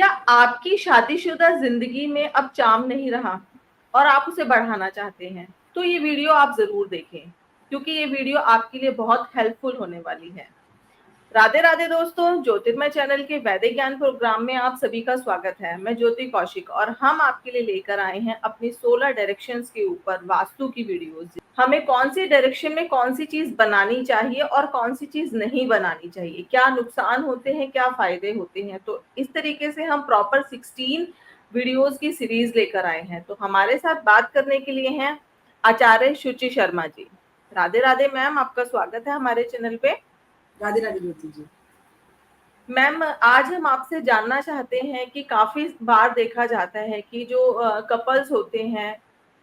क्या आपकी शादीशुदा जिंदगी में अब चार्म नहीं रहा और आप उसे बढ़ाना चाहते हैं, तो ये वीडियो आप जरूर देखें, क्योंकि ये वीडियो आपके लिए बहुत हेल्पफुल होने वाली है। राधे राधे दोस्तों, ज्योतिर्मय चैनल के वैदिक ज्ञान प्रोग्राम में आप सभी का स्वागत है। मैं ज्योति कौशिक और हम आपके लिए लेकर आए हैं अपनी 16 डायरेक्शंस के ऊपर वास्तु की वीडियोस। हमें कौन सी डायरेक्शन में कौन सी चीज बनानी चाहिए और कौन सी चीज नहीं बनानी चाहिए, क्या नुकसान होते हैं, क्या फायदे होते हैं। तो इस तरीके से हम प्रॉपर 16 वीडियोस की सीरीज लेकर आए हैं। तो हमारे साथ बात करने के लिए हैं आचार्य शुचि शर्मा जी। राधे राधे मैम, आपका स्वागत है हमारे चैनल पे। राधे राधे ज्योति जी। मैम, आज हम आपसे जानना चाहते हैं कि काफी बार देखा जाता है कि जो कपल्स होते हैं,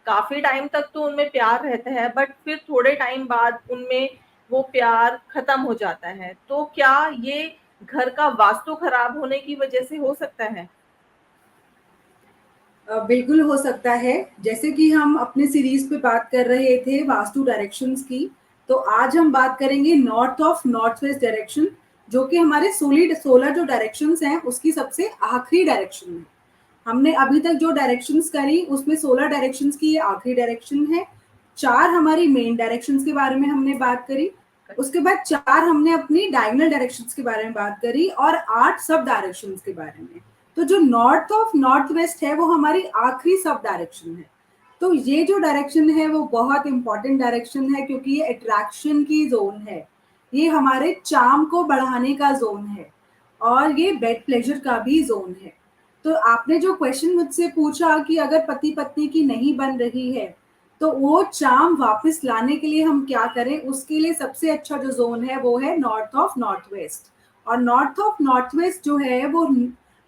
काफी टाइम तक तो उनमें प्यार रहता है, बट फिर थोड़े टाइम बाद उनमें वो प्यार खत्म हो जाता है। तो क्या ये घर का वास्तु खराब होने की वजह से हो सकता है? बिल्कुल हो सकता है। जैसे कि हम अपने सीरीज पे बात कर रहे थे वास्तु डायरेक्शंस की, तो आज हम बात करेंगे north of north west direction, जो कि हमारे सोलिड 16 जो डायरेक्शंस हैं उसकी सबसे आखिरी डायरेक्शन है। हमने अभी तक जो डायरेक्शंस करी उसमें 16 डायरेक्शंस की ये आखिरी डायरेक्शन है। 4 हमारी मेन डायरेक्शंस के बारे में हमने बात करी, उसके बाद 4 हमने अपनी डायगोनल डायरेक्शंस के बारे में बात करी और 8 सब डायरेक्शंस के बारे में। तो जो नॉर्थ ऑफ नॉर्थ वेस्ट है वो हमारी आखिरी सब डायरेक्शन है। तो ये जो डायरेक्शन है वो बहुत इंपॉर्टेंट डायरेक्शन है, क्योंकि ये अट्रैक्शन की जोन है, ये हमारे चार्म को बढ़ाने का जोन है और ये बेड प्लेजर का भी जोन है। तो आपने जो क्वेश्चन मुझसे पूछा कि अगर पति पत्नी की नहीं बन रही है तो वो चार्म वापस लाने के लिए हम क्या करें, उसके लिए सबसे अच्छा जो जोन है वो है नॉर्थ ऑफ नॉर्थ वेस्ट। और नॉर्थ ऑफ नॉर्थ वेस्ट जो है वो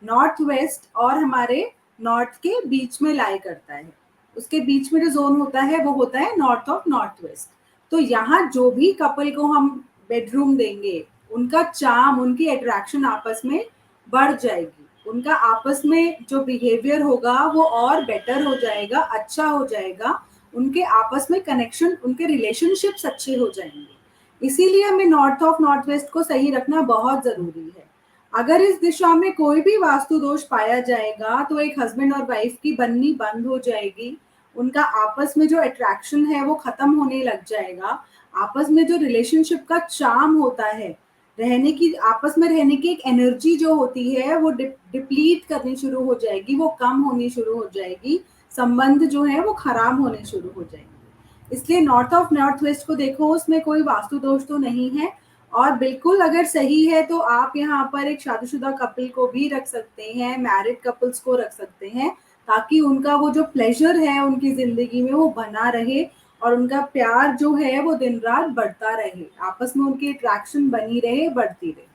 नॉर्थ वेस्ट और हमारे नॉर्थ के बीच में लाई करता है। उसके बीच में जो जोन होता है वो होता है नॉर्थ ऑफ नॉर्थ वेस्ट। तो यहाँ जो भी कपल को हम बेडरूम देंगे उनका चार्म, उनकी अट्रैक्शन आपस में बढ़ जाएगी, उनका आपस में जो बिहेवियर होगा वो और बेटर हो जाएगा, अच्छा हो जाएगा, उनके आपस में कनेक्शन, उनके रिलेशनशिप्स अच्छे हो जाएंगे। इसीलिए हमें नॉर्थ ऑफ नॉर्थ वेस्ट को सही रखना बहुत जरूरी है। अगर इस दिशा में कोई भी वास्तु दोष पाया जाएगा तो एक हस्बैंड और वाइफ की बननी बंद हो जाएगी, उनका आपस में जो अट्रैक्शन है वो खत्म होने लग जाएगा, आपस में जो रिलेशनशिप का चार्म होता है, रहने की, आपस में रहने की एक एनर्जी जो होती है वो डिप्लीट करनी शुरू हो जाएगी, वो कम होनी शुरू हो जाएगी, संबंध जो है वो खराब होने शुरू हो जाएंगे। इसलिए नॉर्थ ऑफ नॉर्थ वेस्ट को देखो, उसमें कोई वास्तु दोष तो नहीं है। और बिल्कुल अगर सही है तो आप यहाँ पर एक शादीशुदा कपल को भी रख सकते हैं, मैरिड कपल्स को रख सकते हैं, ताकि उनका वो जो प्लेजर है उनकी जिंदगी में वो बना रहे और उनका प्यार जो है वो दिन रात बढ़ता रहे, आपस में उनकी अट्रैक्शन बनी रहे, बढ़ती रहे।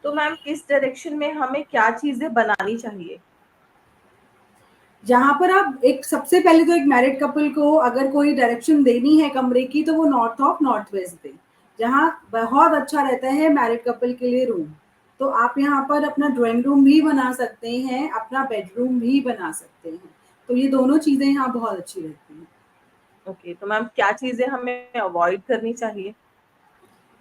तो मैम, इस डायरेक्शन में हमें क्या चीजें बनानी चाहिए? जहां पर आप एक, सबसे पहले तो एक मैरिड कपल को अगर कोई डायरेक्शन देनी है कमरे की तो वो नॉर्थ ऑफ नॉर्थ वेस्ट दे, जहां बहुत अच्छा रहता है मैरिड कपल के लिए रूम। तो आप यहाँ पर अपना ड्राइंग रूम भी बना सकते हैं, अपना बेडरूम भी बना सकते हैं। तो ये दोनों चीजें यहाँ बहुत अच्छी रहती हैं। ओके, तो मैम क्या चीजें हमें अवॉइड करनी चाहिए?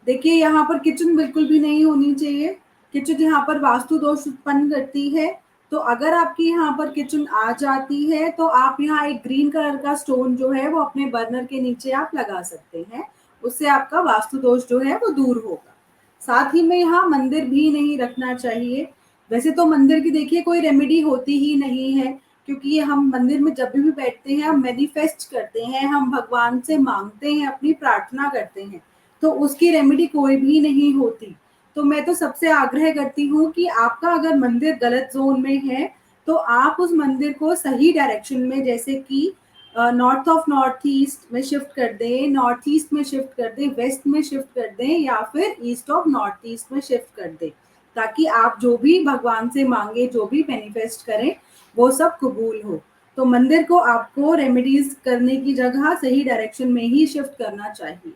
देखिए, यहाँ पर किचन बिल्कुल भी नहीं होनी चाहिए। किचन यहाँ पर वास्तु दोष उत्पन्न करती है। तो अगर आपकी यहाँ पर किचन आ जाती है तो आप यहाँ एक ग्रीन कलर का स्टोन जो है वो अपने बर्नर के नीचे आप लगा सकते हैं, उससे आपका वास्तु दोष जो है वो दूर होगा। साथ ही में यहाँ मंदिर भी नहीं रखना चाहिए। वैसे तो मंदिर की देखिए कोई रेमेडी होती ही नहीं है, क्योंकि ये हम मंदिर में जब भी बैठते हैं हम मैनिफेस्ट करते हैं, हम भगवान से मांगते हैं, अपनी प्रार्थना करते हैं, तो उसकी रेमेडी कोई भी नहीं होती। तो मैं तो सबसे आग्रह करती हूँ कि आपका अगर मंदिर गलत जोन में है तो आप उस मंदिर को सही डायरेक्शन में, जैसे कि नॉर्थ ऑफ नॉर्थ ईस्ट में शिफ्ट कर दें, नॉर्थ ईस्ट में शिफ्ट कर दें, वेस्ट में शिफ्ट कर दें, या फिर ईस्ट ऑफ नॉर्थ ईस्ट में शिफ्ट कर दें, ताकि आप जो भी भगवान से मांगे, जो भी मैनिफेस्ट करें, वो सब कबूल हो। तो मंदिर को आपको रेमेडीज करने की जगह सही डायरेक्शन में ही शिफ्ट करना चाहिए।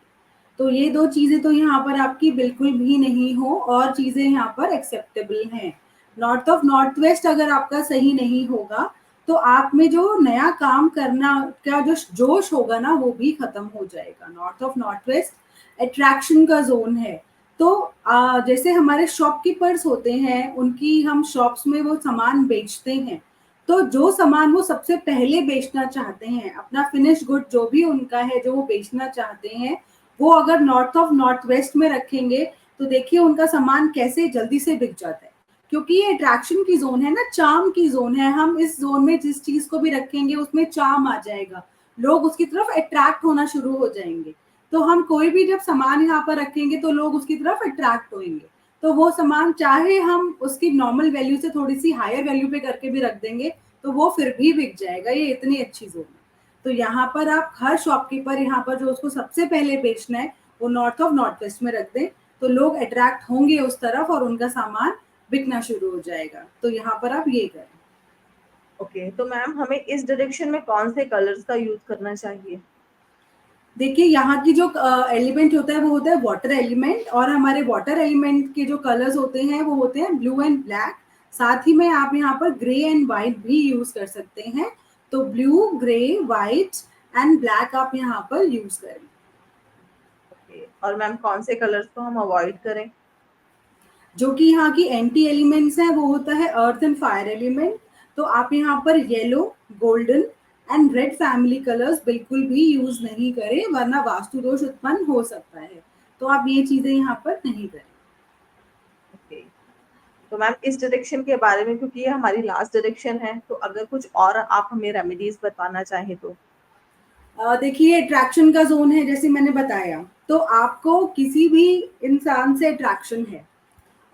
तो ये दो चीजें तो यहाँ पर आपकी बिल्कुल भी नहीं हो, और चीजें यहाँ पर एक्सेप्टेबल हैं। नॉर्थ ऑफ नॉर्थ वेस्ट अगर आपका सही नहीं होगा तो आप में जो नया काम करना का जो जोश होगा ना वो भी खत्म हो जाएगा। North of north west attraction का जोन है, तो जैसे हमारे शॉपकीपर्स होते हैं, उनकी हम शॉप्स में वो सामान बेचते हैं, तो जो सामान वो सबसे पहले बेचना चाहते हैं, अपना फिनिश गुड जो भी उनका है जो वो बेचना चाहते हैं, वो अगर नॉर्थ ऑफ नॉर्थ वेस्ट में रखेंगे तो देखिए उनका सामान कैसे जल्दी से बिक जाता है, क्योंकि ये अट्रैक्शन की जोन है ना, चार्म की जोन है। हम इस जोन में जिस चीज को भी रखेंगे उसमें चार्म आ जाएगा, लोग उसकी तरफ अट्रैक्ट होना शुरू हो जाएंगे। तो हम कोई भी जब सामान यहाँ पर रखेंगे तो लोग उसकी तरफ अट्रैक्ट होंगे, तो वो सामान चाहे हम उसकी नॉर्मल वैल्यू से थोड़ी सी हायर वैल्यू पे करके भी रख देंगे तो वो फिर भी बिक जाएगा। ये इतनी अच्छी जोन है। तो यहाँ पर आप हर शॉपकीपर यहाँ पर जो उसको सबसे पहले बेचना है वो नॉर्थ ऑफ नॉर्थ वेस्ट में रख दें, तो लोग अट्रैक्ट होंगे उस तरफ और उनका सामान बिकना शुरू हो जाएगा। तो यहाँ पर आप ये करें। ओके, तो मैम हमें इस डायरेक्शन में कौन से कलर्स का यूज करना चाहिए? देखिए यहाँ की जो एलिमेंट होता है वो होता है वाटर एलिमेंट, और हमारे वाटर एलिमेंट के जो कलर्स होते हैं वो होते हैं ब्लू एंड ब्लैक। साथ ही में आप यहाँ पर ग्रे एंड व्हाइट भी यूज कर सकते हैं। तो blue, grey, white and black आप यहाँ पर यूज करें। ओके, और मैम कौन से कलर्स को हम अवॉइड करें? जो कि यहाँ की एंटी एलिमेंट्स हैं वो होता है अर्थ एंड फायर एलिमेंट। तो आप यहाँ पर yellow, golden and red family colours बिल्कुल भी यूज नहीं करें, वरना वास्तु दोष उत्पन्न हो सकता है। तो आप ये चीजें यहाँ पर नहीं करें। ओके, तो मैम इस डायरेक्शन के बारे में, क्योंकि ये हमारी लास्ट डायरेक्शन है, तो अगर कुछ और आप हमें रेमेडीज बताना चाहें तो? देखिए अट्रैक्शन का जोन है जैसे मैंने बताया, तो आपको किसी भी इंसान से अट्रैक्शन है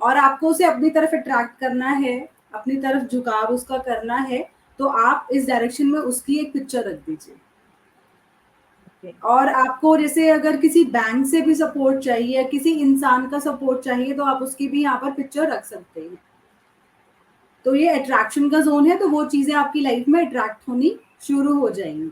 और आपको उसे अपनी तरफ अट्रैक्ट करना है, अपनी तरफ झुकाव उसका करना है, तो आप इस डायरेक्शन में उसकी एक पिक्चर रख दीजिए। ओके, और आपको जैसे अगर किसी बैंक से भी सपोर्ट चाहिए, किसी इंसान का सपोर्ट चाहिए, तो आप उसकी भी यहाँ पर पिक्चर रख सकते हैं। तो ये अट्रैक्शन का जोन है, तो वो चीजें आपकी लाइफ में अट्रैक्ट होनी शुरू हो जाएंगी।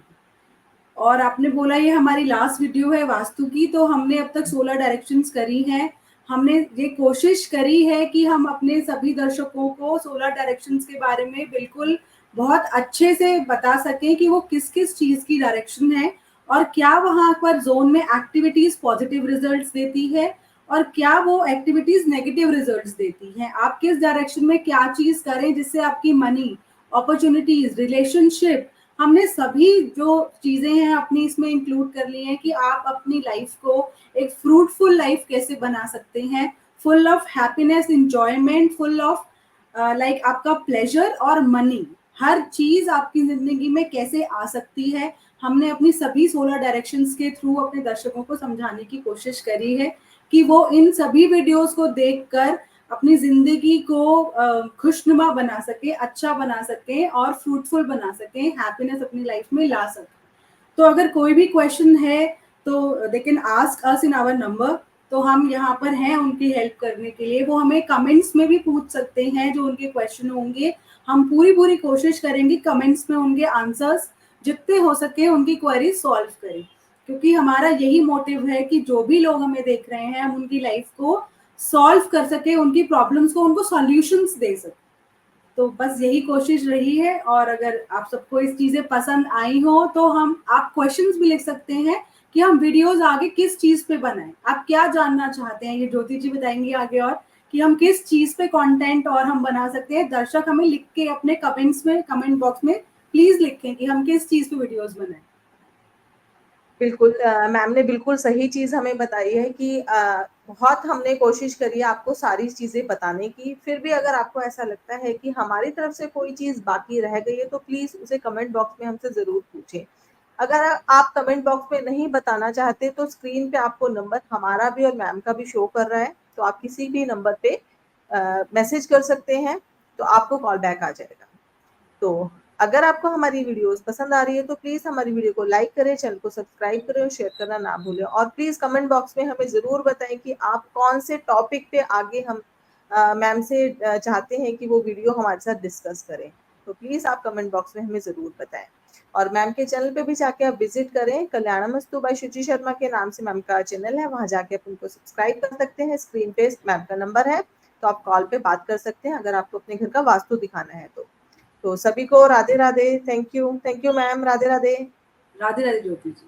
और आपने बोला ये हमारी लास्ट वीडियो है वास्तु की, तो हमने अब तक 16 डायरेक्शंस करी हैं। हमने ये कोशिश करी है कि हम अपने सभी दर्शकों को 16 डायरेक्शंस के बारे में बिल्कुल बहुत अच्छे से बता सकें कि वो किस किस चीज की डायरेक्शन है और क्या वहां पर जोन में एक्टिविटीज पॉजिटिव रिजल्ट्स देती है और क्या वो एक्टिविटीज नेगेटिव रिजल्ट्स देती हैं। आप किस डायरेक्शन में क्या चीज करें जिससे आपकी मनी, अपॉर्चुनिटीज, रिलेशनशिप, हमने सभी जो चीजें हैं अपनी इसमें इंक्लूड कर ली हैं कि आप अपनी लाइफ को एक फ्रूटफुल लाइफ कैसे बना सकते हैं, full of happiness, enjoyment, full of like आपका प्लेजर और मनी, हर चीज आपकी जिंदगी में कैसे आ सकती है। हमने अपनी सभी 16 डायरेक्शंस के थ्रू अपने दर्शकों को समझाने की कोशिश करी है कि वो इन सभी वीडियोस को देखकर अपनी जिंदगी को खुशनुमा बना सके, अच्छा बना सके और फ्रूटफुल बना सके, हैप्पीनेस अपनी लाइफ में ला सके। तो अगर कोई भी क्वेश्चन है तो they can ask us in our number, तो हम यहाँ पर हैं उनकी हेल्प करने के लिए। वो हमें कमेंट्स में भी पूछ सकते हैं जो उनके क्वेश्चन होंगे, हम पूरी पूरी कोशिश करेंगे कमेंट्स में उनके आंसर्स जितने हो सके उनकी क्वेरी सॉल्व करें, क्योंकि हमारा यही मोटिव है कि जो भी लोग हमें देख रहे हैं हम उनकी लाइफ को सॉल्व कर सके, उनकी प्रॉब्लम्स को उनको सॉल्यूशंस दे सके। तो बस यही कोशिश रही है। और अगर आप सबको इस चीजें पसंद आई हो तो हम आप क्वेश्चंस भी लिख सकते हैं कि हम वीडियोस आगे किस चीज पे बनाएं, आप क्या जानना चाहते हैं, ये ज्योति जी बताएंगी आगे, और कि हम किस चीज पे कंटेंट और हम बना सकते हैं। दर्शक हमें लिख के अपने कमेंट्स में, कमेंट बॉक्स में प्लीज लिखें कि हम किस चीज पे वीडियोस बनाएं। बिल्कुल, मैम ने बिल्कुल सही चीज हमें बताई है कि बहुत हमने कोशिश करी है आपको सारी चीजें बताने की। फिर भी अगर आपको ऐसा लगता है कि हमारी तरफ से कोई चीज बाकी रह गई है तो प्लीज उसे कमेंट बॉक्स में हमसे जरूर पूछें। अगर आप कमेंट बॉक्स में नहीं बताना चाहते तो स्क्रीन पे आपको नंबर हमारा भी और मैम का भी शो कर रहा है, तो आप किसी भी नंबर पे मैसेज कर सकते हैं, तो आपको कॉल बैक आ जाएगा। तो अगर आपको हमारी वीडियोस पसंद आ रही है तो प्लीज हमारी वीडियो को लाइक करें, चैनल को सब्सक्राइब करें और शेयर करना ना भूलें। और प्लीज कमेंट बॉक्स में हमें जरूर बताएं कि आप कौन से टॉपिक पे आगे हम मैम से चाहते हैं कि वो वीडियो हमारे साथ डिस्कस करें। तो प्लीज आप कमेंट बॉक्स में हमें जरूर बताएं। और मैम के चैनल पे भी जाके आप विजिट करें, कल्याणमस्तु बाय शुचि शर्मा के नाम से मैम का चैनल है, वहां जाके आप उनको सब्सक्राइब कर सकते हैं। स्क्रीन पे मैम का नंबर है, तो आप कॉल पे बात कर सकते हैं अगर आपको अपने घर का वास्तु दिखाना है तो सभी को Radhe Radhe. Thank you ma'am, Radhe Radhe. Radhe Radhe Jyoti ji.